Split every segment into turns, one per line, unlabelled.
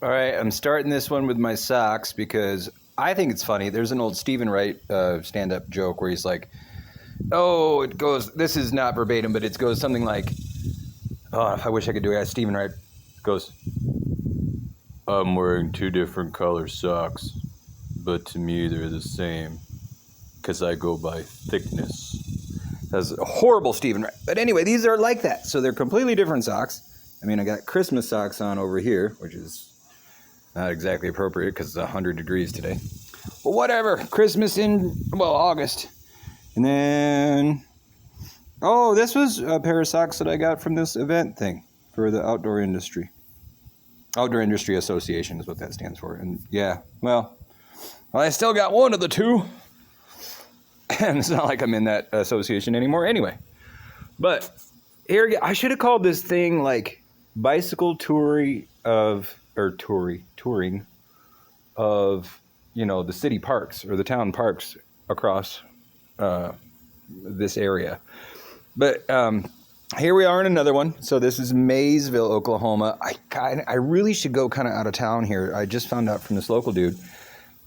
All right, I'm starting this one with my socks because I think it's funny. There's an old Stephen Wright stand-up joke where he's like, "Oh, it goes." This is not verbatim, but it goes something like, "Oh, I wish I could do it." Stephen Wright goes, "I'm wearing two different color socks, but to me they're the same, because I go by thickness." That's a horrible Stephen Wright. But anyway, these are like that, so they're completely different socks. I mean, I got Christmas socks on over here, which is not exactly appropriate because it's 100 degrees today. But whatever. Christmas in, August. And then, this was a pair of socks that I got from this event thing for the outdoor industry. Outdoor Industry Association is what that stands for. And yeah, well, I still got one of the two. And it's not like I'm in that association anymore anyway. But here, I should have called this thing like bicycle touring of the city parks or the town parks across this area. But here we are in another one. So this is Maysville, Oklahoma. I really should go kind of out of town here. I just found out from this local dude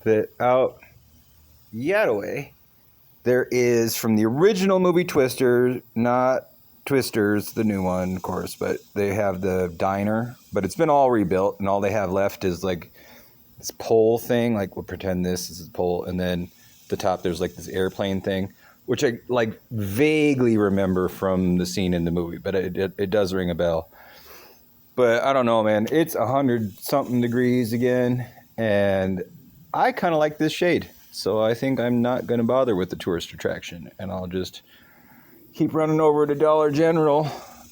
that out Yadaway there is, from the original movie Twister, not Twisters, the new one, of course, but they have the diner, but it's been all rebuilt, and all they have left is like this pole thing, like we'll pretend this is a pole, and then at the top there's like this airplane thing, which I like vaguely remember from the scene in the movie, but it does ring a bell. But I don't know, man, it's 100-something degrees again, and I kind of like this shade, so I think I'm not going to bother with the tourist attraction, and I'll just keep running over to Dollar General.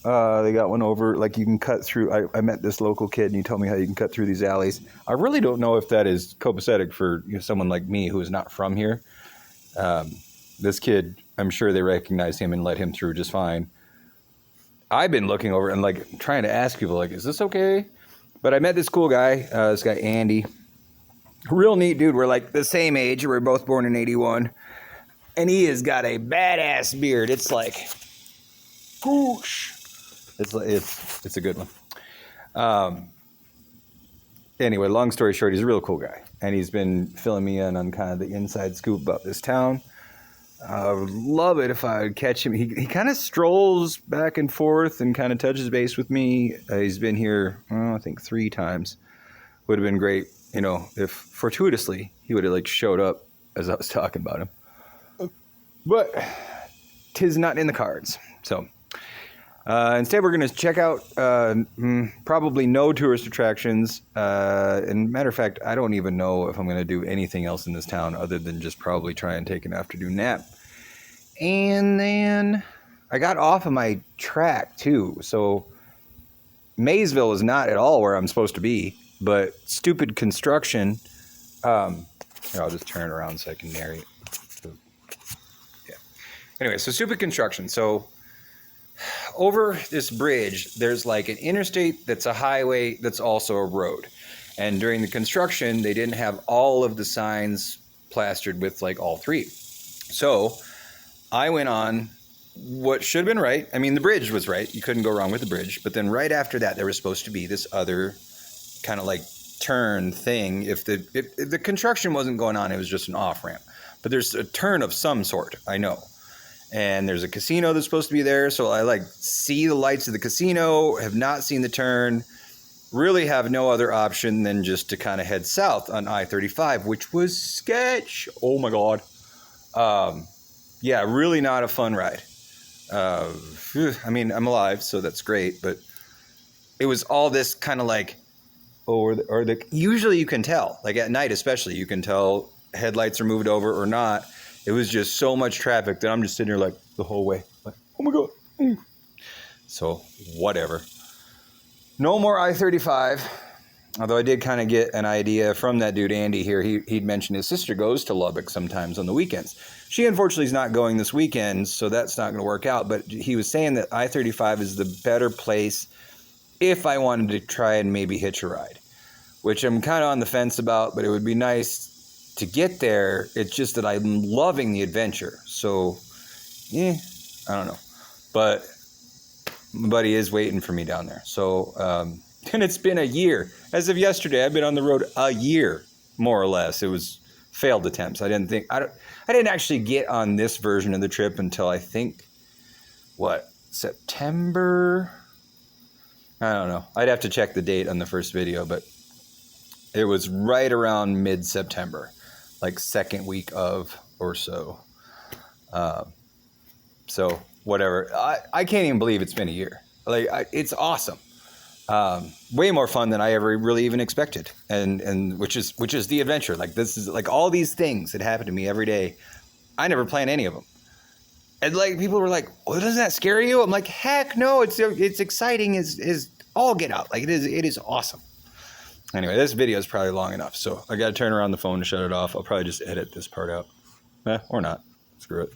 They got one over, like you can cut through. I met this local kid and he told me how you can cut through these alleys. I really don't know if that is copacetic for someone like me who is not from here. This kid, I'm sure they recognize him and let him through just fine. I've been looking over and like trying to ask people, like, is this okay? But I met this cool guy, this guy Andy. Real neat dude. We're like the same age. We're both born in 81. And he has got a badass beard. It's like, whoosh. It's a good one. Anyway, long story short, he's a real cool guy. And he's been filling me in on kind of the inside scoop about this town. I would love it if I would catch him. He kind of strolls back and forth and kind of touches base with me. He's been here, I think 3 times. Would have been great, if fortuitously he would have like showed up as I was talking about him. But 'tis not in the cards. So instead, we're going to check out probably no tourist attractions. And matter of fact, I don't even know if I'm going to do anything else in this town other than just probably try and take an afternoon nap. And then I got off of my track too. So Maysville is not at all where I'm supposed to be, but stupid construction. Here, I'll just turn it around so I can narrate. Anyway, so stupid construction. So over this bridge, there's like an interstate that's a highway that's also a road. And during the construction, they didn't have all of the signs plastered with like all 3. So I went on what should have been right. I mean, the bridge was right. You couldn't go wrong with the bridge. But then right after that, there was supposed to be this other kind of like turn thing. If the construction wasn't going on, it was just an off-ramp. But there's a turn of some sort, I know. And there's a casino that's supposed to be there. So I like see the lights of the casino, have not seen the turn, really have no other option than just to kind of head south on I-35, which was sketch. Oh my God. Yeah, really not a fun ride. I mean, I'm alive, so that's great. But it was all this kind of like, usually you can tell, like at night especially, you can tell headlights are moved over or not. It was just so much traffic that I'm just sitting here like the whole way. Like, oh my God. So, whatever. No more I-35. Although I did kind of get an idea from that dude, Andy, here. He'd mentioned his sister goes to Lubbock sometimes on the weekends. She, unfortunately, is not going this weekend, so that's not going to work out. But he was saying that I-35 is the better place if I wanted to try and maybe hitch a ride, which I'm kind of on the fence about, but it would be nice to get there. It's just that I'm loving the adventure. So, I don't know. But my buddy is waiting for me down there. So, And it's been a year. As of yesterday, I've been on the road a year, more or less. It was failed attempts. I didn't actually get on this version of the trip until I think, September? I don't know. I'd have to check the date on the first video, but it was right around mid-September, like second week of or so. So whatever. I can't even believe it's been a year. It's awesome. Way more fun than I ever really even expected, and which is the adventure. Like, this is like all these things that happen to me every day. I never plan any of them, and like people were like, "Well, doesn't that scare you?" I'm like, "Heck no! It's exciting is all get out. Like, it is awesome." Anyway, this video is probably long enough, so I got to turn around the phone to shut it off. I'll probably just edit this part out, or not. Screw it.